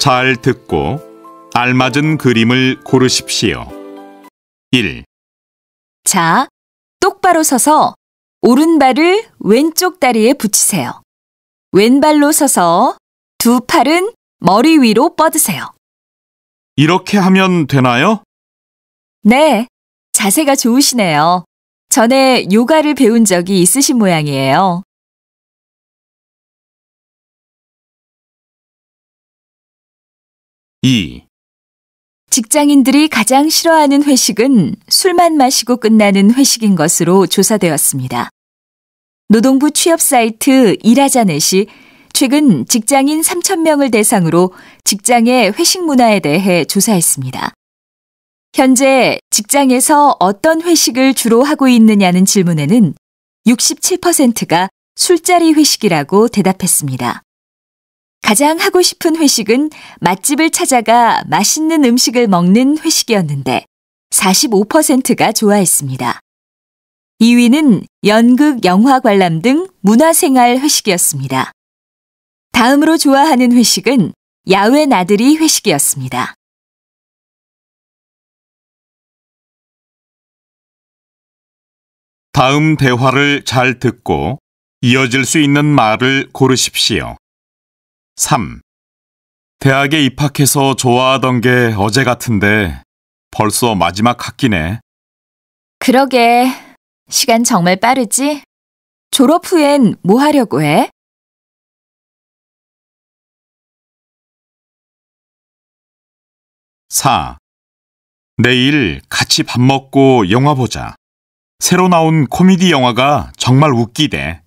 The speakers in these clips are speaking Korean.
잘 듣고 알맞은 그림을 고르십시오. 1. 자, 똑바로 서서 오른발을 왼쪽 다리에 붙이세요. 왼발로 서서 두 팔은 머리 위로 뻗으세요. 이렇게 하면 되나요? 네, 자세가 좋으시네요. 전에 요가를 배운 적이 있으신 모양이에요. 2. 직장인들이 가장 싫어하는 회식은 술만 마시고 끝나는 회식인 것으로 조사되었습니다. 노동부 취업 사이트 일하자넷이 최근 직장인 3,000명을 대상으로 직장의 회식 문화에 대해 조사했습니다. 현재 직장에서 어떤 회식을 주로 하고 있느냐는 질문에는 67%가 술자리 회식이라고 대답했습니다. 가장 하고 싶은 회식은 맛집을 찾아가 맛있는 음식을 먹는 회식이었는데 45%가 좋아했습니다. 2위는 연극, 영화 관람 등 문화생활 회식이었습니다. 다음으로 좋아하는 회식은 야외 나들이 회식이었습니다. 다음 대화를 잘 듣고 이어질 수 있는 말을 고르십시오. 3. 대학에 입학해서 좋아하던 게 어제 같은데 벌써 마지막 학기네. 그러게, 시간 정말 빠르지? 졸업 후엔 뭐 하려고 해? 4. 내일 같이 밥 먹고 영화 보자. 새로 나온 코미디 영화가 정말 웃기대.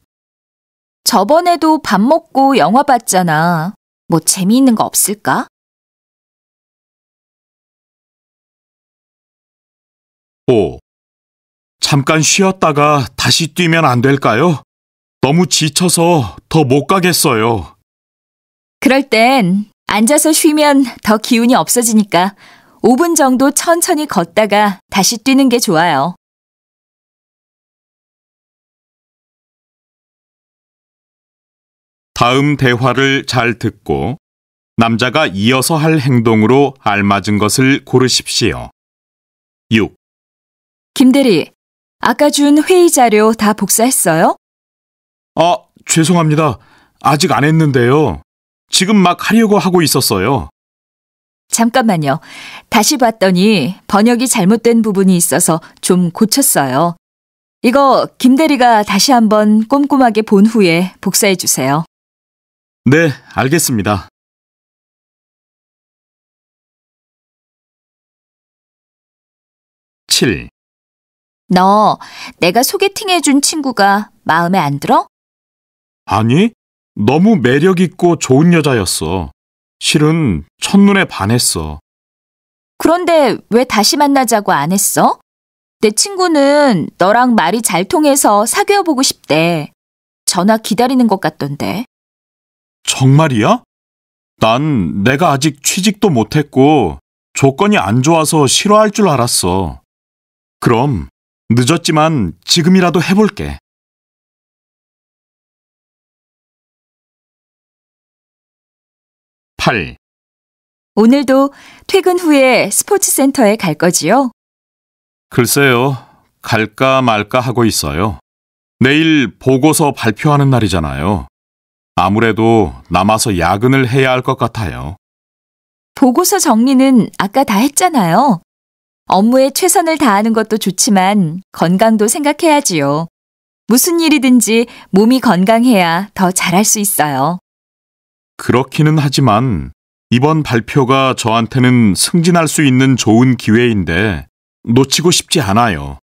저번에도 밥 먹고 영화 봤잖아. 뭐 재미있는 거 없을까? 5. 잠깐 쉬었다가 다시 뛰면 안 될까요? 너무 지쳐서 더 못 가겠어요. 그럴 땐 앉아서 쉬면 더 기운이 없어지니까 5분 정도 천천히 걷다가 다시 뛰는 게 좋아요. 다음 대화를 잘 듣고 남자가 이어서 할 행동으로 알맞은 것을 고르십시오. 6. 김대리, 아까 준 회의 자료 다 복사했어요? 죄송합니다. 아직 안 했는데요. 지금 막 하려고 하고 있었어요. 잠깐만요. 다시 봤더니 번역이 잘못된 부분이 있어서 좀 고쳤어요. 이거 김대리가 다시 한번 꼼꼼하게 본 후에 복사해 주세요. 네, 알겠습니다. 7. 너 내가 소개팅해준 친구가 마음에 안 들어? 아니, 너무 매력 있고 좋은 여자였어. 실은 첫눈에 반했어. 그런데 왜 다시 만나자고 안 했어? 내 친구는 너랑 말이 잘 통해서 사귀어 보고 싶대. 전화 기다리는 것 같던데. 정말이야? 난 내가 아직 취직도 못했고 조건이 안 좋아서 싫어할 줄 알았어. 그럼 늦었지만 지금이라도 해볼게. 8. 오늘도 퇴근 후에 스포츠센터에 갈 거지요? 글쎄요, 갈까 말까 하고 있어요. 내일 보고서 발표하는 날이잖아요. 아무래도 남아서 야근을 해야 할 것 같아요. 보고서 정리는 아까 다 했잖아요. 업무에 최선을 다하는 것도 좋지만 건강도 생각해야지요. 무슨 일이든지 몸이 건강해야 더 잘할 수 있어요. 그렇기는 하지만 이번 발표가 저한테는 승진할 수 있는 좋은 기회인데 놓치고 싶지 않아요.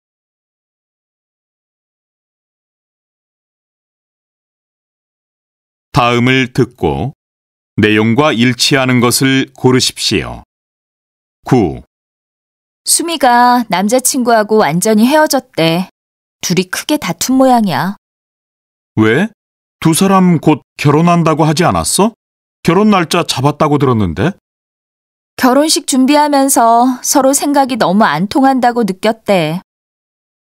다음을 듣고 내용과 일치하는 것을 고르십시오. 9. 수미가 남자친구하고 완전히 헤어졌대. 둘이 크게 다툰 모양이야. 왜? 두 사람 곧 결혼한다고 하지 않았어? 결혼 날짜 잡았다고 들었는데? 결혼식 준비하면서 서로 생각이 너무 안 통한다고 느꼈대.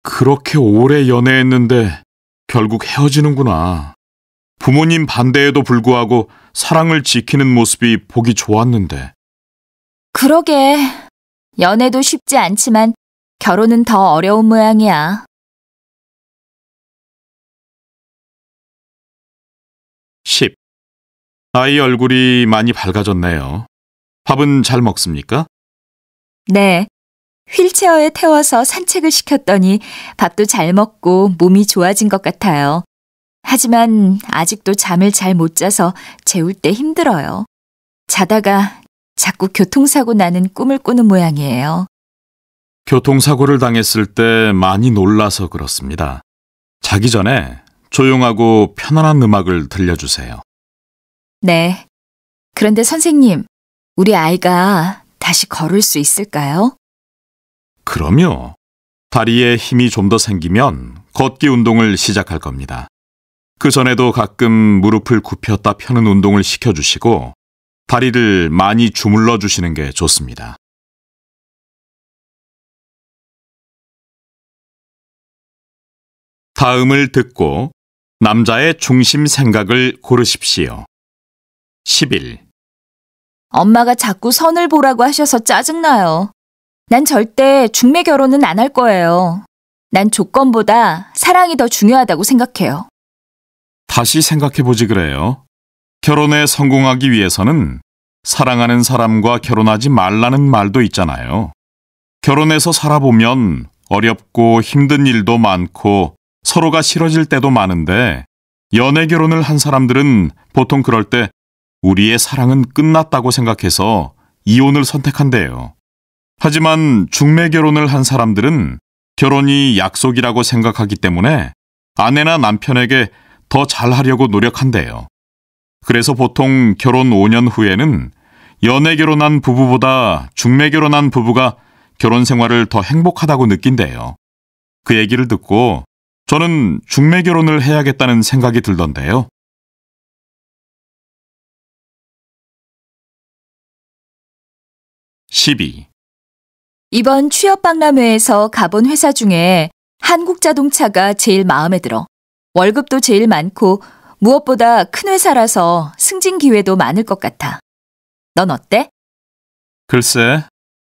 그렇게 오래 연애했는데 결국 헤어지는구나. 부모님 반대에도 불구하고 사랑을 지키는 모습이 보기 좋았는데. 그러게. 연애도 쉽지 않지만 결혼은 더 어려운 모양이야. 10. 아이 얼굴이 많이 밝아졌네요. 밥은 잘 먹습니까? 네. 휠체어에 태워서 산책을 시켰더니 밥도 잘 먹고 몸이 좋아진 것 같아요. 하지만 아직도 잠을 잘 못 자서 재울 때 힘들어요. 자다가 자꾸 교통사고 나는 꿈을 꾸는 모양이에요. 교통사고를 당했을 때 많이 놀라서 그렇습니다. 자기 전에 조용하고 편안한 음악을 들려주세요. 네. 그런데 선생님, 우리 아이가 다시 걸을 수 있을까요? 그럼요. 다리에 힘이 좀 더 생기면 걷기 운동을 시작할 겁니다. 그 전에도 가끔 무릎을 굽혔다 펴는 운동을 시켜주시고 다리를 많이 주물러 주시는 게 좋습니다. 다음을 듣고 남자의 중심 생각을 고르십시오. 11. 엄마가 자꾸 선을 보라고 하셔서 짜증나요. 난 절대 중매 결혼은 안 할 거예요. 난 조건보다 사랑이 더 중요하다고 생각해요. 다시 생각해보지 그래요. 결혼에 성공하기 위해서는 사랑하는 사람과 결혼하지 말라는 말도 있잖아요. 결혼해서 살아보면 어렵고 힘든 일도 많고 서로가 싫어질 때도 많은데 연애 결혼을 한 사람들은 보통 그럴 때 우리의 사랑은 끝났다고 생각해서 이혼을 선택한대요. 하지만 중매 결혼을 한 사람들은 결혼이 약속이라고 생각하기 때문에 아내나 남편에게 더 잘하려고 노력한대요. 그래서 보통 결혼 5년 후에는 연애 결혼한 부부보다 중매 결혼한 부부가 결혼 생활을 더 행복하다고 느낀대요. 그 얘기를 듣고 저는 중매 결혼을 해야겠다는 생각이 들던데요. 12. 이번 취업 박람회에서 가본 회사 중에 한국자동차가 제일 마음에 들어. 월급도 제일 많고 무엇보다 큰 회사라서 승진 기회도 많을 것 같아. 넌 어때? 글쎄,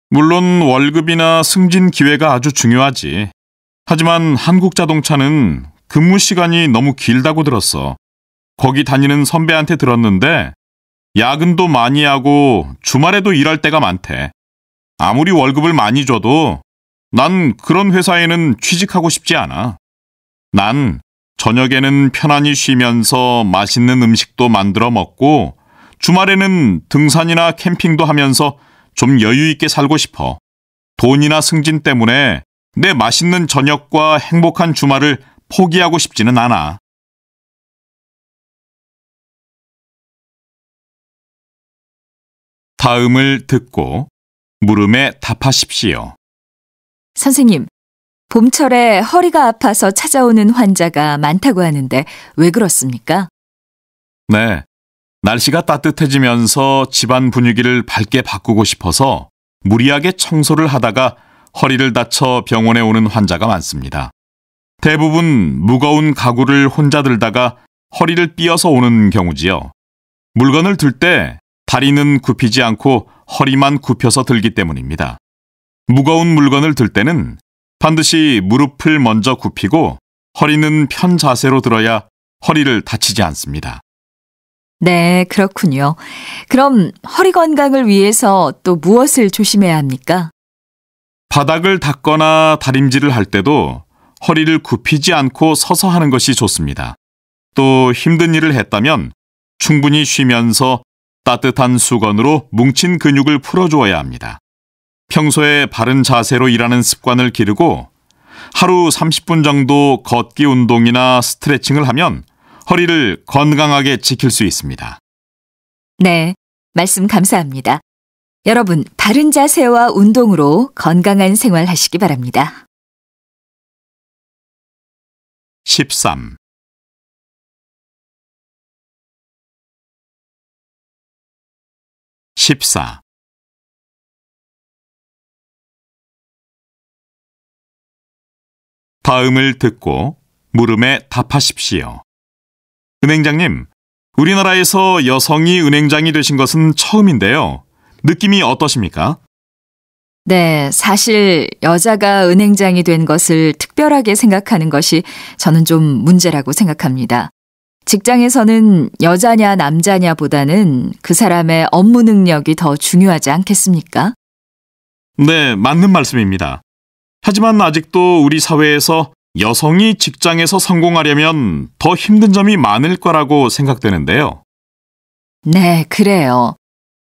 물론 월급이나 승진 기회가 아주 중요하지. 하지만 한국자동차는 근무 시간이 너무 길다고 들었어. 거기 다니는 선배한테 들었는데 야근도 많이 하고 주말에도 일할 때가 많대. 아무리 월급을 많이 줘도 난 그런 회사에는 취직하고 싶지 않아. 난 저녁에는 편안히 쉬면서 맛있는 음식도 만들어 먹고 주말에는 등산이나 캠핑도 하면서 좀 여유 있게 살고 싶어. 돈이나 승진 때문에 내 맛있는 저녁과 행복한 주말을 포기하고 싶지는 않아. 다음을 듣고 물음에 답하십시오. 선생님, 봄철에 허리가 아파서 찾아오는 환자가 많다고 하는데 왜 그렇습니까? 네. 날씨가 따뜻해지면서 집안 분위기를 밝게 바꾸고 싶어서 무리하게 청소를 하다가 허리를 다쳐 병원에 오는 환자가 많습니다. 대부분 무거운 가구를 혼자 들다가 허리를 삐어서 오는 경우지요. 물건을 들 때 다리는 굽히지 않고 허리만 굽혀서 들기 때문입니다. 무거운 물건을 들 때는 반드시 무릎을 먼저 굽히고 허리는 편 자세로 들어야 허리를 다치지 않습니다. 네, 그렇군요. 그럼 허리 건강을 위해서 또 무엇을 조심해야 합니까? 바닥을 닦거나 다림질을 할 때도 허리를 굽히지 않고 서서 하는 것이 좋습니다. 또 힘든 일을 했다면 충분히 쉬면서 따뜻한 수건으로 뭉친 근육을 풀어주어야 합니다. 평소에 바른 자세로 일하는 습관을 기르고 하루 30분 정도 걷기 운동이나 스트레칭을 하면 허리를 건강하게 지킬 수 있습니다. 네, 말씀 감사합니다. 여러분, 바른 자세와 운동으로 건강한 생활 하시기 바랍니다. 13. 14. 다음을 듣고 물음에 답하십시오. 은행장님, 우리나라에서 여성이 은행장이 되신 것은 처음인데요. 느낌이 어떠십니까? 네, 사실 여자가 은행장이 된 것을 특별하게 생각하는 것이 저는 좀 문제라고 생각합니다. 직장에서는 여자냐 남자냐 보다는 그 사람의 업무 능력이 더 중요하지 않겠습니까? 네, 맞는 말씀입니다. 하지만 아직도 우리 사회에서 여성이 직장에서 성공하려면 더 힘든 점이 많을 거라고 생각되는데요. 네, 그래요.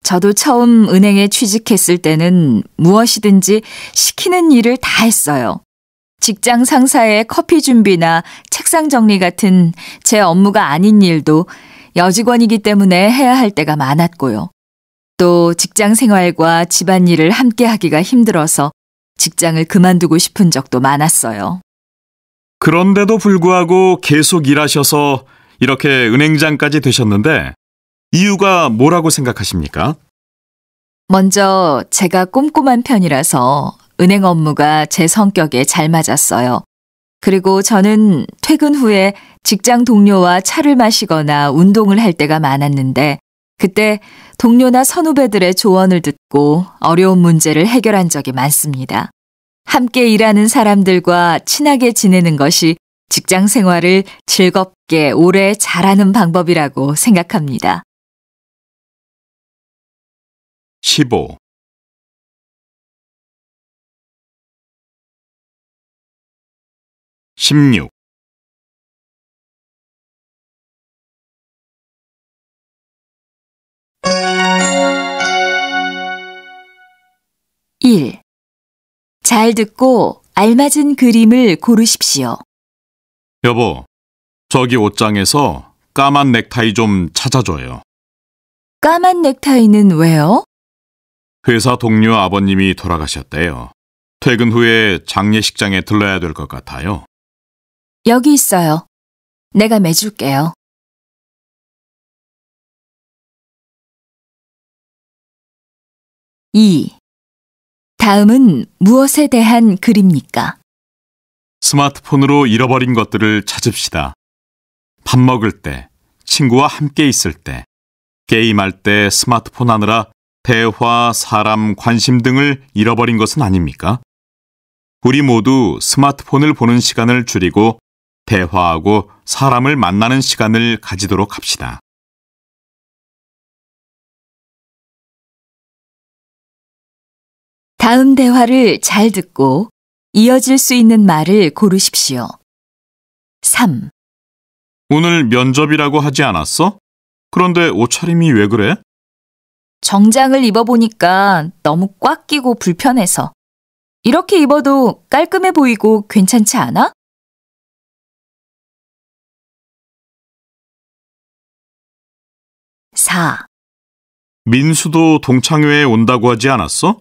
저도 처음 은행에 취직했을 때는 무엇이든지 시키는 일을 다 했어요. 직장 상사의 커피 준비나 책상 정리 같은 제 업무가 아닌 일도 여직원이기 때문에 해야 할 때가 많았고요. 또 직장 생활과 집안일을 함께 하기가 힘들어서 직장을 그만두고 싶은 적도 많았어요. 그런데도 불구하고 계속 일하셔서 이렇게 은행장까지 되셨는데 이유가 뭐라고 생각하십니까? 먼저 제가 꼼꼼한 편이라서 은행 업무가 제 성격에 잘 맞았어요. 그리고 저는 퇴근 후에 직장 동료와 차를 마시거나 운동을 할 때가 많았는데 그때 동료나 선후배들의 조언을 듣고 어려운 문제를 해결한 적이 많습니다. 함께 일하는 사람들과 친하게 지내는 것이 직장 생활을 즐겁게 오래 잘하는 방법이라고 생각합니다. 15. 16. 1. 잘 듣고 알맞은 그림을 고르십시오. 여보, 저기 옷장에서 까만 넥타이 좀 찾아줘요. 까만 넥타이는 왜요? 회사 동료 아버님이 돌아가셨대요. 퇴근 후에 장례식장에 들러야 될 것 같아요. 여기 있어요. 내가 매줄게요. 2. 다음은 무엇에 대한 글입니까? 스마트폰으로 잃어버린 것들을 찾읍시다. 밥 먹을 때, 친구와 함께 있을 때, 게임할 때 스마트폰 하느라 대화, 사람, 관심 등을 잃어버린 것은 아닙니까? 우리 모두 스마트폰을 보는 시간을 줄이고 대화하고 사람을 만나는 시간을 가지도록 합시다. 다음 대화를 잘 듣고 이어질 수 있는 말을 고르십시오. 3. 오늘 면접이라고 하지 않았어? 그런데 옷차림이 왜 그래? 정장을 입어보니까 너무 꽉 끼고 불편해서. 이렇게 입어도 깔끔해 보이고 괜찮지 않아? 4. 민수도 동창회에 온다고 하지 않았어?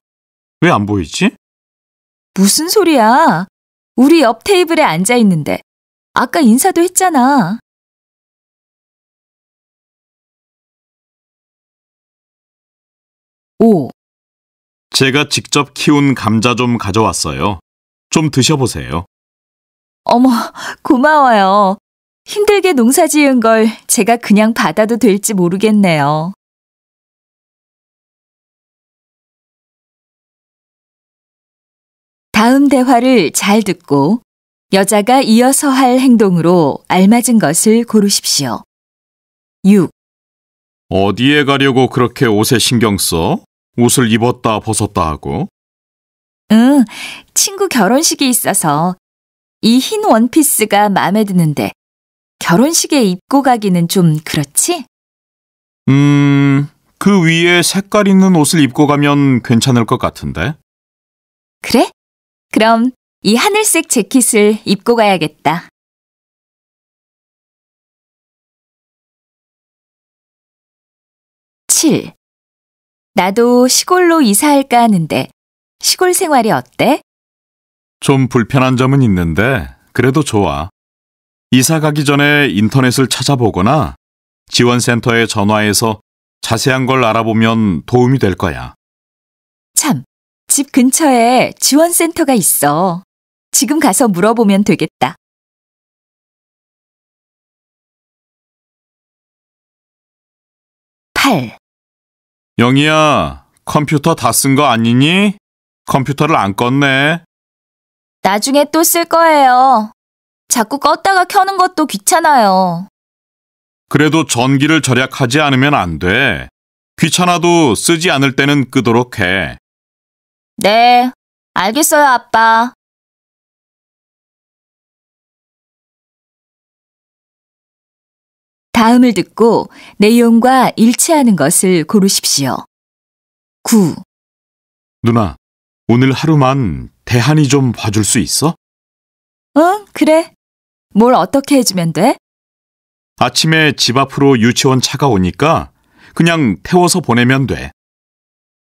왜 안 보이지? 무슨 소리야? 우리 옆 테이블에 앉아 있는데. 아까 인사도 했잖아. 5. 제가 직접 키운 감자 좀 가져왔어요. 좀 드셔보세요. 어머, 고마워요. 힘들게 농사 지은 걸 제가 그냥 받아도 될지 모르겠네요. 다음 대화를 잘 듣고 여자가 이어서 할 행동으로 알맞은 것을 고르십시오. 6. 어디에 가려고 그렇게 옷에 신경 써? 옷을 입었다 벗었다 하고. 응, 친구 결혼식이 있어서 이 흰 원피스가 마음에 드는데 결혼식에 입고 가기는 좀 그렇지? 그 위에 색깔 있는 옷을 입고 가면 괜찮을 것 같은데. 그래? 그럼 이 하늘색 재킷을 입고 가야겠다. 7. 나도 시골로 이사할까 하는데 시골 생활이 어때? 좀 불편한 점은 있는데 그래도 좋아. 이사 가기 전에 인터넷을 찾아보거나 지원센터에 전화해서 자세한 걸 알아보면 도움이 될 거야. 참, 집 근처에 지원센터가 있어. 지금 가서 물어보면 되겠다. 8. 영희야, 컴퓨터 다 쓴 거 아니니? 컴퓨터를 안 껐네. 나중에 또 쓸 거예요. 자꾸 껐다가 켜는 것도 귀찮아요. 그래도 전기를 절약하지 않으면 안 돼. 귀찮아도 쓰지 않을 때는 끄도록 해. 네, 알겠어요, 아빠. 다음을 듣고 내용과 일치하는 것을 고르십시오. 9. 누나, 오늘 하루만 대한이 좀 봐줄 수 있어? 응, 그래. 뭘 어떻게 해주면 돼? 아침에 집 앞으로 유치원 차가 오니까 그냥 태워서 보내면 돼.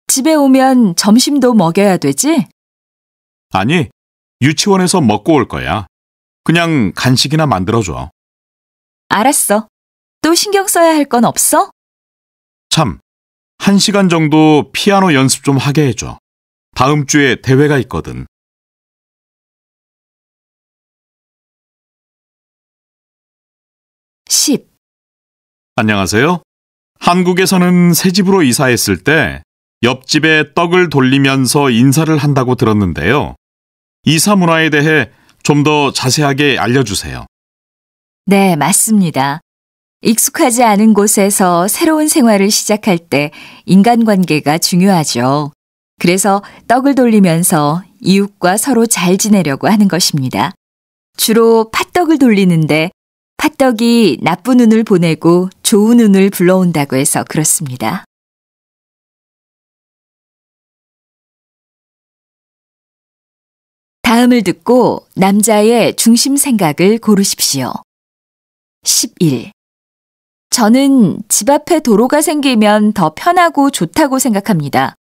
집에 오면 점심도 먹여야 되지? 아니, 유치원에서 먹고 올 거야. 그냥 간식이나 만들어줘. 알았어. 또 신경 써야 할 건 없어? 참, 1시간 정도 피아노 연습 좀 하게 해줘. 다음 주에 대회가 있거든. 10. 안녕하세요. 한국에서는 새 집으로 이사했을 때 옆집에 떡을 돌리면서 인사를 한다고 들었는데요. 이사 문화에 대해 좀 더 자세하게 알려주세요. 네, 맞습니다. 익숙하지 않은 곳에서 새로운 생활을 시작할 때 인간관계가 중요하죠. 그래서 떡을 돌리면서 이웃과 서로 잘 지내려고 하는 것입니다. 주로 팥떡을 돌리는데 팥떡이 나쁜 운을 보내고 좋은 운을 불러온다고 해서 그렇습니다. 다음을 듣고 남자의 중심 생각을 고르십시오. 11. 저는 집 앞에 도로가 생기면 더 편하고 좋다고 생각합니다.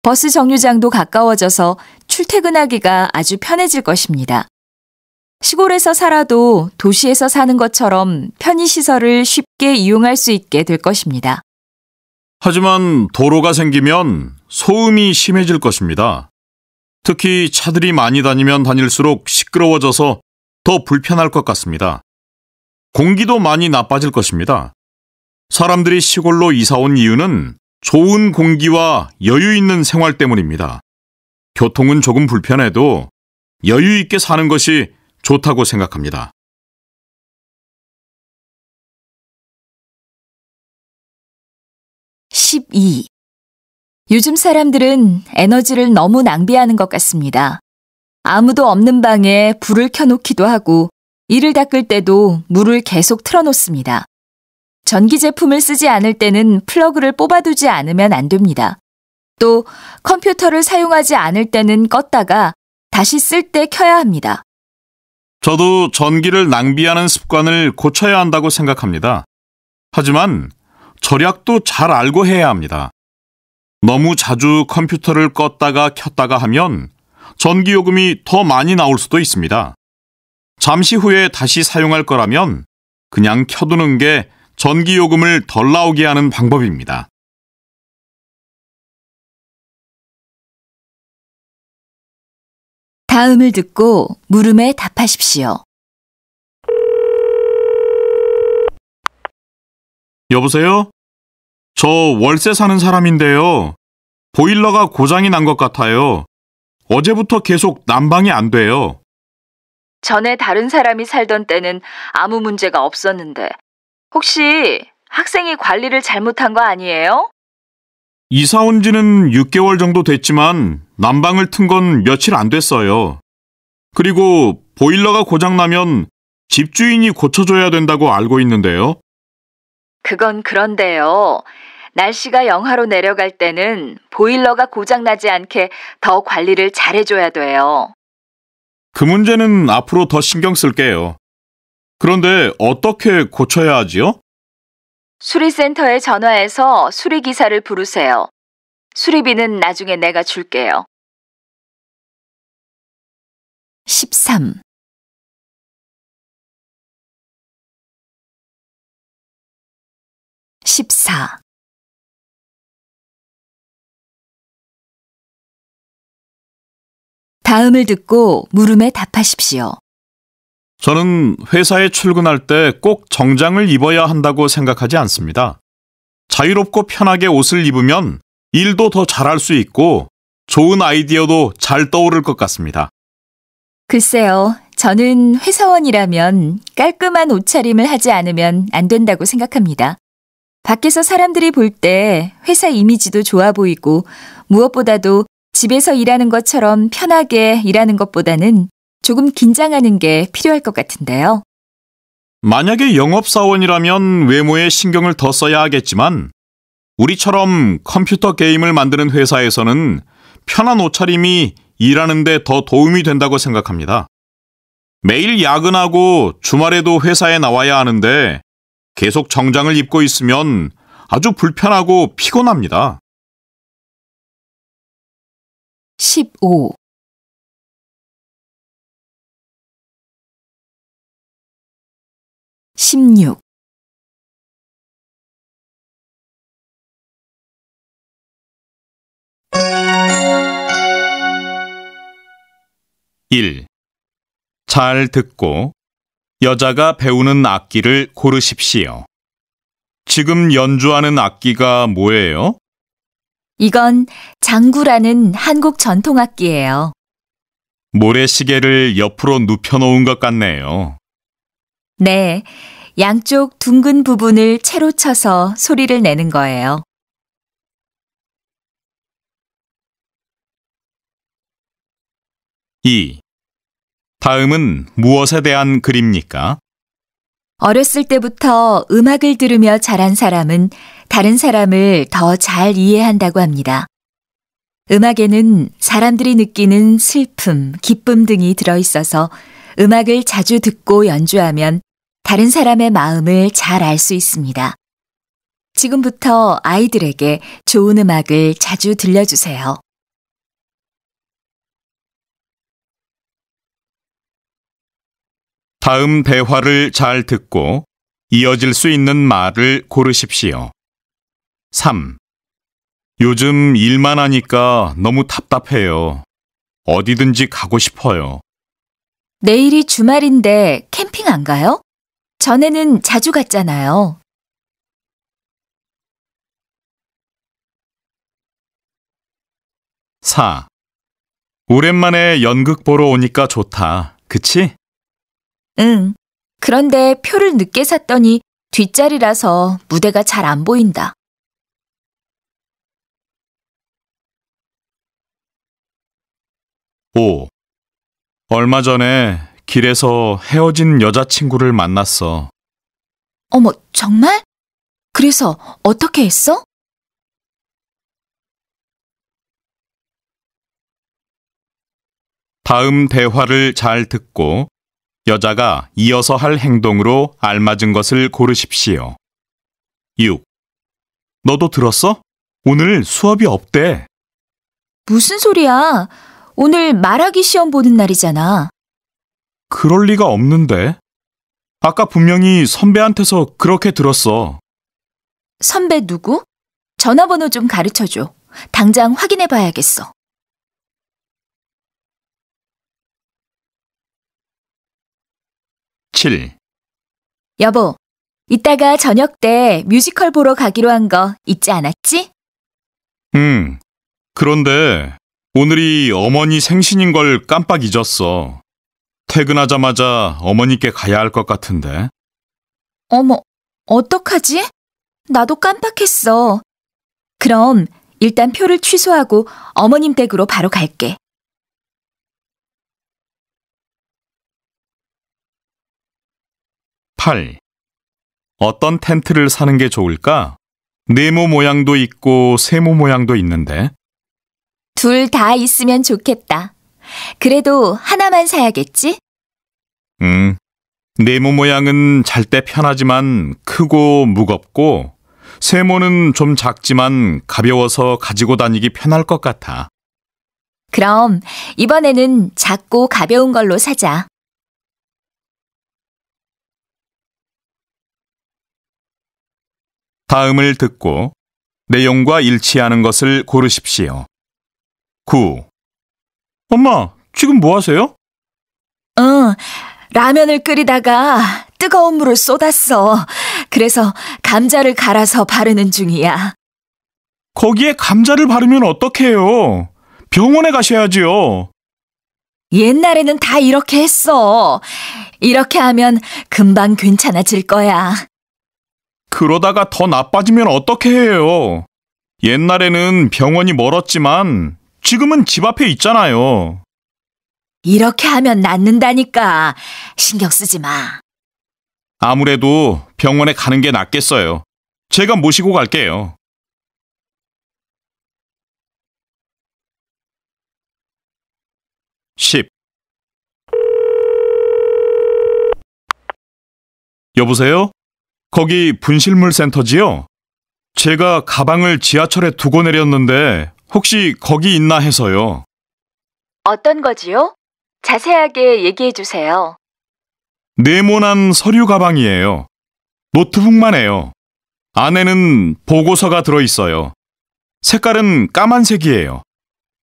버스 정류장도 가까워져서 출퇴근하기가 아주 편해질 것입니다. 시골에서 살아도 도시에서 사는 것처럼 편의시설을 쉽게 이용할 수 있게 될 것입니다. 하지만 도로가 생기면 소음이 심해질 것입니다. 특히 차들이 많이 다니면 다닐수록 시끄러워져서 더 불편할 것 같습니다. 공기도 많이 나빠질 것입니다. 사람들이 시골로 이사 온 이유는 좋은 공기와 여유 있는 생활 때문입니다. 교통은 조금 불편해도 여유 있게 사는 것이 좋다고 생각합니다. 12. 요즘 사람들은 에너지를 너무 낭비하는 것 같습니다. 아무도 없는 방에 불을 켜놓기도 하고 이를 닦을 때도 물을 계속 틀어놓습니다. 전기 제품을 쓰지 않을 때는 플러그를 뽑아두지 않으면 안 됩니다. 또 컴퓨터를 사용하지 않을 때는 껐다가 다시 쓸 때 켜야 합니다. 저도 전기를 낭비하는 습관을 고쳐야 한다고 생각합니다. 하지만 절약도 잘 알고 해야 합니다. 너무 자주 컴퓨터를 껐다가 켰다가 하면 전기요금이 더 많이 나올 수도 있습니다. 잠시 후에 다시 사용할 거라면 그냥 켜두는 게 전기요금을 덜 나오게 하는 방법입니다. 다음을 듣고 물음에 답하십시오. 여보세요? 저 월세 사는 사람인데요. 보일러가 고장이 난 것 같아요. 어제부터 계속 난방이 안 돼요. 전에 다른 사람이 살던 때는 아무 문제가 없었는데 혹시 학생이 관리를 잘못한 거 아니에요? 이사 온 지는 6개월 정도 됐지만 난방을 튼 건 며칠 안 됐어요. 그리고 보일러가 고장나면 집주인이 고쳐줘야 된다고 알고 있는데요. 그건 그런데요. 날씨가 영하로 내려갈 때는 보일러가 고장나지 않게 더 관리를 잘해줘야 돼요. 그 문제는 앞으로 더 신경 쓸게요. 그런데 어떻게 고쳐야 하지요? 수리센터에 전화해서 수리기사를 부르세요. 수리비는 나중에 내가 줄게요. 13. 14. 다음을 듣고 물음에 답하십시오. 저는 회사에 출근할 때 꼭 정장을 입어야 한다고 생각하지 않습니다. 자유롭고 편하게 옷을 입으면 일도 더 잘할 수 있고 좋은 아이디어도 잘 떠오를 것 같습니다. 글쎄요, 저는 회사원이라면 깔끔한 옷차림을 하지 않으면 안 된다고 생각합니다. 밖에서 사람들이 볼 때 회사 이미지도 좋아 보이고 무엇보다도 집에서 일하는 것처럼 편하게 일하는 것보다는 조금 긴장하는 게 필요할 것 같은데요. 만약에 영업사원이라면 외모에 신경을 더 써야 하겠지만 우리처럼 컴퓨터 게임을 만드는 회사에서는 편한 옷차림이 일하는 데 더 도움이 된다고 생각합니다. 매일 야근하고 주말에도 회사에 나와야 하는데 계속 정장을 입고 있으면 아주 불편하고 피곤합니다. 15. 16. 1. 잘 듣고 여자가 배우는 악기를 고르십시오. 지금 연주하는 악기가 뭐예요? 이건 장구라는 한국 전통악기예요. 모래시계를 옆으로 눕혀놓은 것 같네요. 네, 양쪽 둥근 부분을 채로 쳐서 소리를 내는 거예요. 2. 다음은 무엇에 대한 글입니까? 어렸을 때부터 음악을 들으며 자란 사람은 다른 사람을 더 잘 이해한다고 합니다. 음악에는 사람들이 느끼는 슬픔, 기쁨 등이 들어있어서 음악을 자주 듣고 연주하면 다른 사람의 마음을 잘 알 수 있습니다. 지금부터 아이들에게 좋은 음악을 자주 들려주세요. 다음 대화를 잘 듣고 이어질 수 있는 말을 고르십시오. 3. 요즘 일만 하니까 너무 답답해요. 어디든지 가고 싶어요. 내일이 주말인데 캠핑 안 가요? 전에는 자주 갔잖아요. 4. 오랜만에 연극 보러 오니까 좋다. 그치? 응. 그런데 표를 늦게 샀더니 뒷자리라서 무대가 잘 안 보인다. 5. 얼마 전에 길에서 헤어진 여자친구를 만났어. 어머, 정말? 그래서 어떻게 했어? 다음 대화를 잘 듣고 여자가 이어서 할 행동으로 알맞은 것을 고르십시오. 6. 너도 들었어? 오늘 수업이 없대. 무슨 소리야? 오늘 말하기 시험 보는 날이잖아. 그럴 리가 없는데. 아까 분명히 선배한테서 그렇게 들었어. 선배 누구? 전화번호 좀 가르쳐줘. 당장 확인해 봐야겠어. 7. 여보, 이따가 저녁 때 뮤지컬 보러 가기로 한 거 잊지 않았지? 그런데 오늘이 어머니 생신인 걸 깜빡 잊었어. 퇴근하자마자 어머니께 가야 할 것 같은데. 어머, 어떡하지? 나도 깜빡했어. 그럼 일단 표를 취소하고 어머님 댁으로 바로 갈게. 8. 어떤 텐트를 사는 게 좋을까? 네모 모양도 있고 세모 모양도 있는데. 둘 다 있으면 좋겠다. 그래도 하나만 사야겠지? 네모 모양은 잘 때 편하지만 크고 무겁고 세모는 좀 작지만 가벼워서 가지고 다니기 편할 것 같아. 그럼 이번에는 작고 가벼운 걸로 사자. 다음을 듣고 내용과 일치하는 것을 고르십시오. 9. 엄마, 지금 뭐 하세요? 라면을 끓이다가 뜨거운 물을 쏟았어. 그래서 감자를 갈아서 바르는 중이야. 거기에 감자를 바르면 어떡해요? 병원에 가셔야지요. 옛날에는 다 이렇게 했어. 이렇게 하면 금방 괜찮아질 거야. 그러다가 더 나빠지면 어떻게 해요? 옛날에는 병원이 멀었지만 지금은 집 앞에 있잖아요. 이렇게 하면 낫는다니까. 신경 쓰지 마. 아무래도 병원에 가는 게 낫겠어요. 제가 모시고 갈게요. 10. 여보세요? 거기 분실물 센터지요? 제가 가방을 지하철에 두고 내렸는데 혹시 거기 있나 해서요. 어떤 거지요? 자세하게 얘기해 주세요. 네모난 서류 가방이에요. 노트북만 해요. 안에는 보고서가 들어있어요. 색깔은 까만색이에요.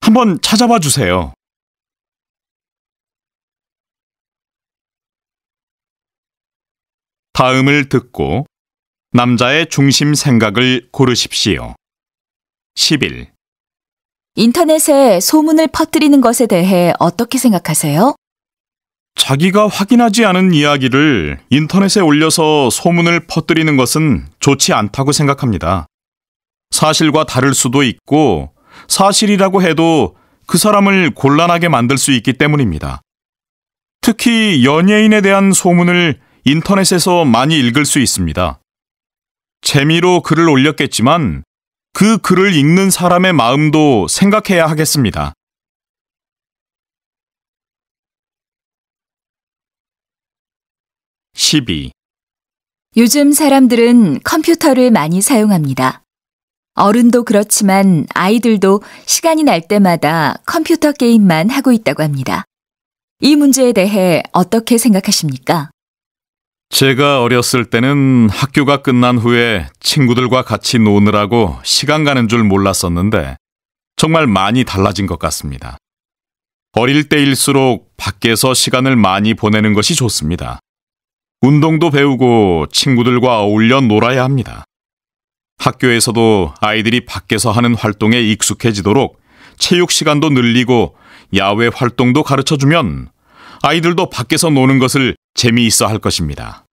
한번 찾아봐 주세요. 다음을 듣고 남자의 중심 생각을 고르십시오. 11. 인터넷에 소문을 퍼뜨리는 것에 대해 어떻게 생각하세요? 자기가 확인하지 않은 이야기를 인터넷에 올려서 소문을 퍼뜨리는 것은 좋지 않다고 생각합니다. 사실과 다를 수도 있고 사실이라고 해도 그 사람을 곤란하게 만들 수 있기 때문입니다. 특히 연예인에 대한 소문을 인터넷에서 많이 읽을 수 있습니다. 재미로 글을 올렸겠지만 그 글을 읽는 사람의 마음도 생각해야 하겠습니다. 12. 요즘 사람들은 컴퓨터를 많이 사용합니다. 어른도 그렇지만 아이들도 시간이 날 때마다 컴퓨터 게임만 하고 있다고 합니다. 이 문제에 대해 어떻게 생각하십니까? 제가 어렸을 때는 학교가 끝난 후에 친구들과 같이 노느라고 시간 가는 줄 몰랐었는데 정말 많이 달라진 것 같습니다. 어릴 때일수록 밖에서 시간을 많이 보내는 것이 좋습니다. 운동도 배우고 친구들과 어울려 놀아야 합니다. 학교에서도 아이들이 밖에서 하는 활동에 익숙해지도록 체육 시간도 늘리고 야외 활동도 가르쳐주면 아이들도 밖에서 노는 것을 재미있어 할 것입니다.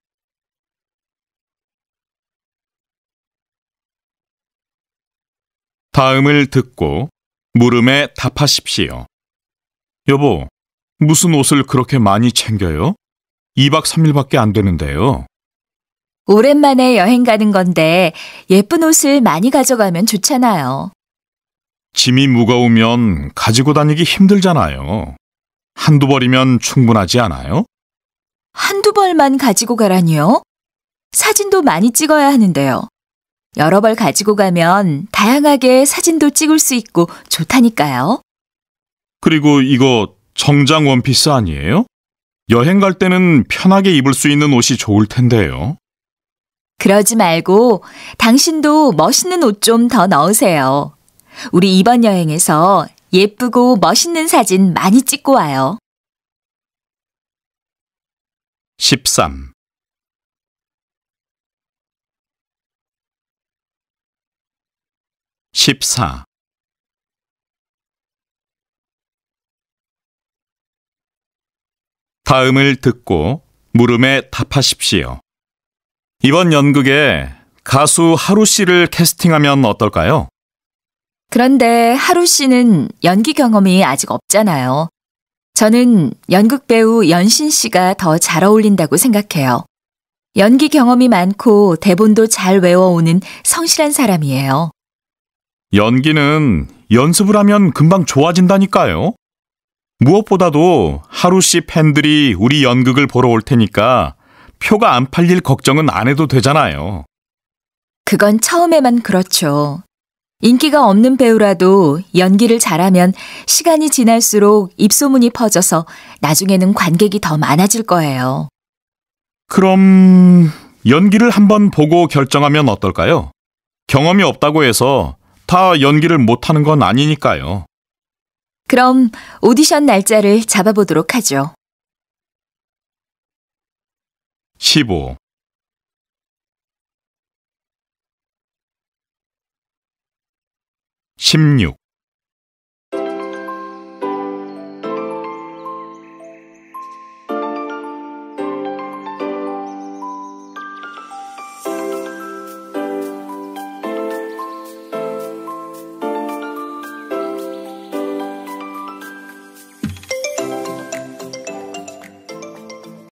다음을 듣고 물음에 답하십시오. 여보, 무슨 옷을 그렇게 많이 챙겨요? 2박 3일밖에 안 되는데요. 오랜만에 여행 가는 건데 예쁜 옷을 많이 가져가면 좋잖아요. 짐이 무거우면 가지고 다니기 힘들잖아요. 한두 벌이면 충분하지 않아요? 한두 벌만 가지고 가라니요? 사진도 많이 찍어야 하는데요. 여러 벌 가지고 가면 다양하게 사진도 찍을 수 있고 좋다니까요. 그리고 이거 정장 원피스 아니에요? 여행 갈 때는 편하게 입을 수 있는 옷이 좋을 텐데요. 그러지 말고 당신도 멋있는 옷 좀 더 넣으세요. 우리 이번 여행에서 예쁘고 멋있는 사진 많이 찍고 와요. 13. (14) 다음을 듣고 물음에 답하십시오. 이번 연극에 가수 하루 씨를 캐스팅하면 어떨까요? 그런데 하루 씨는 연기 경험이 아직 없잖아요. 저는 연극 배우 연신 씨가 더 잘 어울린다고 생각해요. 연기 경험이 많고 대본도 잘 외워오는 성실한 사람이에요. 연기는 연습을 하면 금방 좋아진다니까요. 무엇보다도 하루 씨 팬들이 우리 연극을 보러 올 테니까 표가 안 팔릴 걱정은 안 해도 되잖아요. 그건 처음에만 그렇죠. 인기가 없는 배우라도 연기를 잘하면 시간이 지날수록 입소문이 퍼져서 나중에는 관객이 더 많아질 거예요. 그럼 연기를 한번 보고 결정하면 어떨까요? 경험이 없다고 해서 다 연기를 못하는 건 아니니까요. 그럼 오디션 날짜를 잡아보도록 하죠. 15, 16